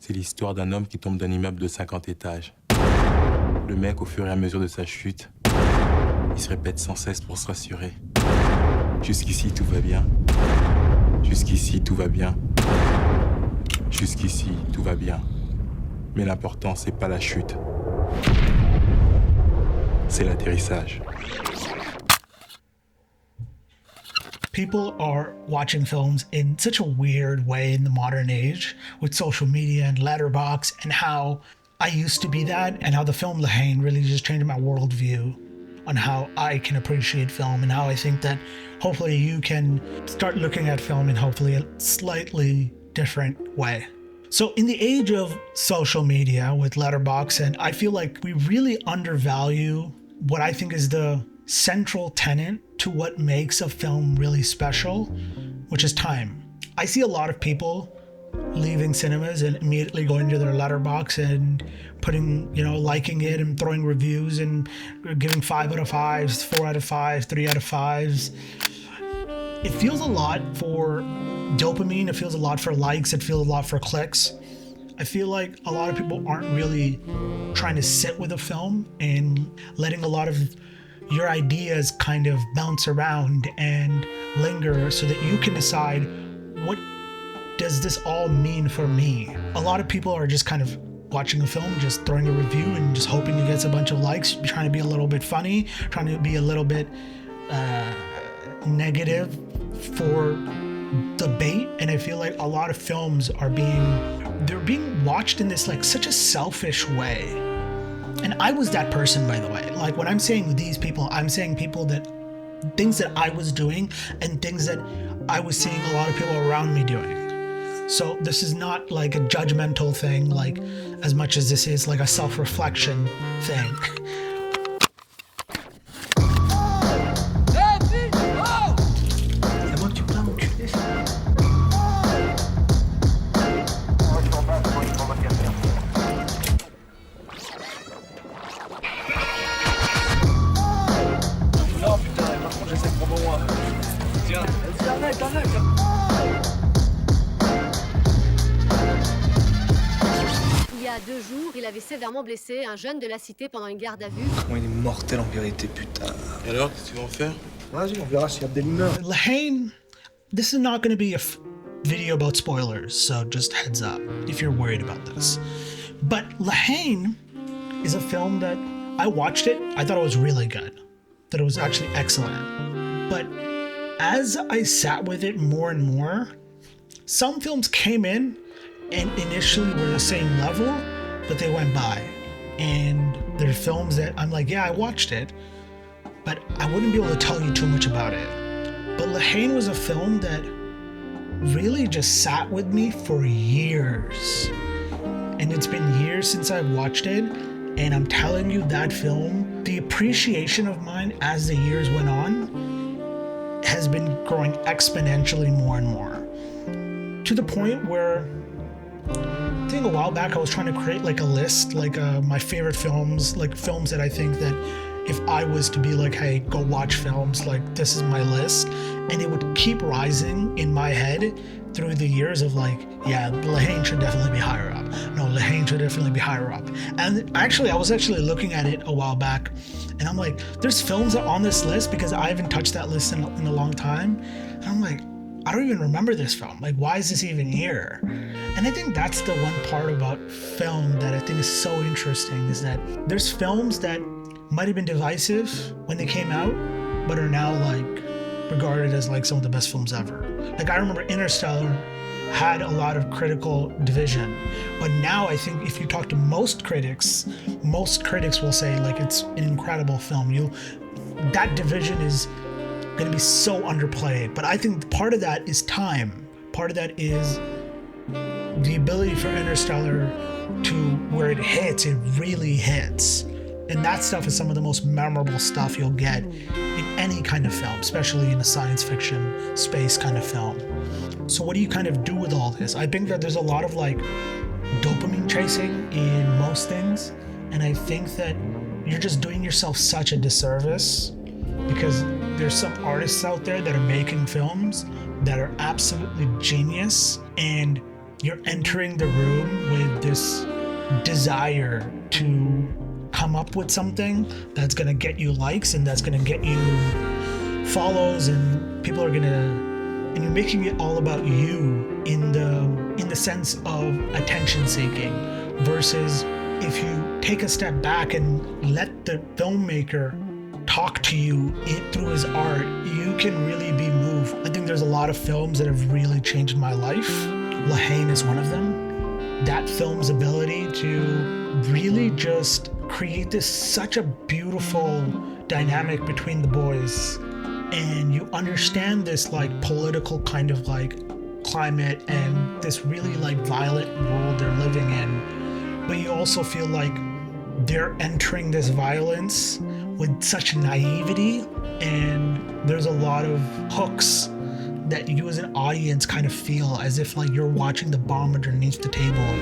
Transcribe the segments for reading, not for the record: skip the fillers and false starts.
C'est l'histoire d'un homme qui tombe d'un immeuble de 50 étages. Le mec, au fur et à mesure de sa chute, il se répète sans cesse pour se rassurer. Jusqu'ici, tout va bien. Jusqu'ici, tout va bien. Jusqu'ici, tout va bien. Mais l'important, c'est pas la chute. C'est l'atterrissage. People are watching films in such a weird way in the modern age with social media and Letterboxd, and how I used to be that, and how the film La Haine really just changed my worldview on how I can appreciate film, and how I think that hopefully you can start looking at film in hopefully a slightly different way. So in the age of social media with Letterboxd, and I feel like we really undervalue what I think is the central tenet to what makes a film really special, which is time. I see a lot of people leaving cinemas and immediately going to their Letterboxd and putting, liking it and throwing reviews and giving 5 out of 5s, 4 out of 5s, 3 out of 5s. It feels a lot for dopamine, it feels a lot for likes, it feels a lot for clicks. I feel like a lot of people aren't really trying to sit with a film and letting a lot of your ideas kind of bounce around and linger so that you can decide, what does this all mean for me? A lot of people are just kind of watching a film, just throwing a review and just hoping it gets a bunch of likes, trying to be a little bit funny, trying to be a little bit negative for the bait. And I feel like a lot of films are being watched in this like such a selfish way. And I was that person, by the way. Like when I'm saying these people, I'm saying things that I was doing and things that I was seeing a lot of people around me doing. So this is not like a judgmental thing, like as much as this is like a self-reflection thing. Il y a 2 jours, il avait sévèrement blessé un jeune de la cité pendant une garde à vue. Comment il est mortel en vérité, putain. Et alors, qu'est-ce qu'ils vont faire? Vas-y, on verra s'il y a des lumières. La Haine, this is not going to be a video about spoilers, so just heads up if you're worried about this. But La Haine is a film that I watched it, I thought it was really good, that it was actually excellent. But as I sat with it more and more, some films came in and initially were the same level, but they went by. And there are films that I'm like, yeah, I watched it, but I wouldn't be able to tell you too much about it. But La Haine was a film that really just sat with me for years. And it's been years since I've watched it, and I'm telling you, that film, the appreciation of mine as the years went on has been growing exponentially more and more. To the point where, I think a while back I was trying to create like a list, like my favorite films, like films that I think that if I was to be like, hey, go watch films, like this is my list, and it would keep rising in my head through the years of like, yeah, La Haine should definitely be higher up. No, La Haine should definitely be higher up. And actually, I was actually looking at it a while back, and I'm like, there's films that are on this list because I haven't touched that list in a long time. And I'm like, I don't even remember this film. Like, why is this even here? And I think that's the one part about film that I think is so interesting, is that there's films that might have been divisive when they came out, but are now like regarded as like some of the best films ever. Like I remember Interstellar had a lot of critical division, but now I think if you talk to most critics will say like it's an incredible film. That division is going to be so underplayed, but I think part of that is time. Part of that is the ability for Interstellar to, where it hits, it really hits. And that stuff is some of the most memorable stuff you'll get in any kind of film, especially in a science fiction space kind of film. So what do you kind of do with all this? I think that there's a lot of like dopamine chasing in most things. And I think that you're just doing yourself such a disservice, because there's some artists out there that are making films that are absolutely genius, and you're entering the room with this desire to come up with something that's gonna get you likes and that's gonna get you follows, and people are gonna, and you're making it all about you in the sense of attention seeking, versus if you take a step back and let the filmmaker talk to you through his art, you can really be moved. I think there's a lot of films that have really changed my life. La Haine is one of them. That film's ability to really just create such a beautiful dynamic between the boys, and you understand this like political kind of like climate and this really like violent world they're living in, but you also feel like they're entering this violence with such naivety, and there's a lot of hooks that you as an audience kind of feel as if like you're watching the bomb underneath the table,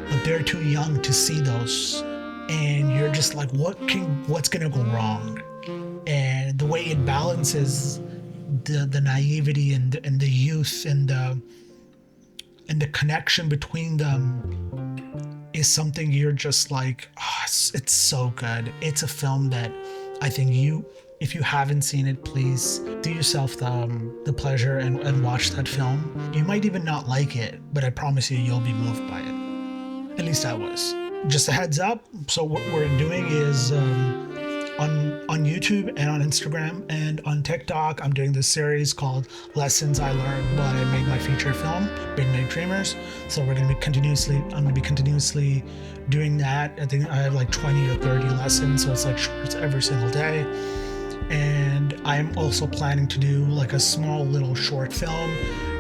but they're too young to see those, and you're just like, what's gonna go wrong? And the way it balances the naivety and the youth and the connection between them is something you're just like, oh, it's so good. It's a film that I think if you haven't seen it, please do yourself the pleasure and watch that film. You might even not like it, but I promise you'll be moved by it. At least I was. Just a heads up. So what we're doing is on YouTube and on Instagram and on TikTok, I'm doing this series called Lessons I Learned While I Made My Feature Film, Midnight Dreamers. So I'm gonna be continuously doing that. I think I have like 20 or 30 lessons, so it's like shorts every single day. And I'm also planning to do like a small little short film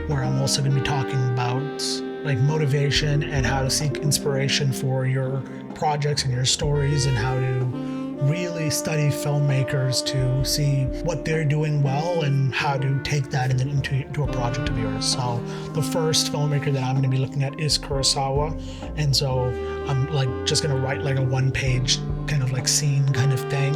where I'm also gonna be talking about like motivation and how to seek inspiration for your projects and your stories, and how to really study filmmakers to see what they're doing well and how to take that and then into a project of yours. So the first filmmaker that I'm going to be looking at is Kurosawa, and so I'm like just going to write like a one-page kind of like scene kind of thing,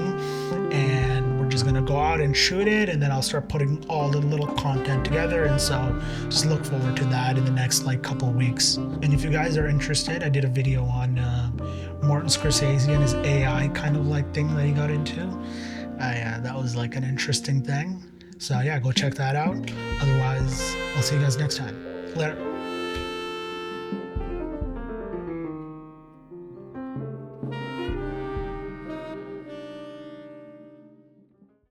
and we're just going to go out and shoot it, and then I'll start putting all the little content together. And so just look forward to that in the next like couple of weeks. And if you guys are interested, I did a video on Martin Scorsese and his AI kind of like thing that he got into. Yeah, that was like an interesting thing. So yeah, go check that out. Otherwise, I'll see you guys next time. Later.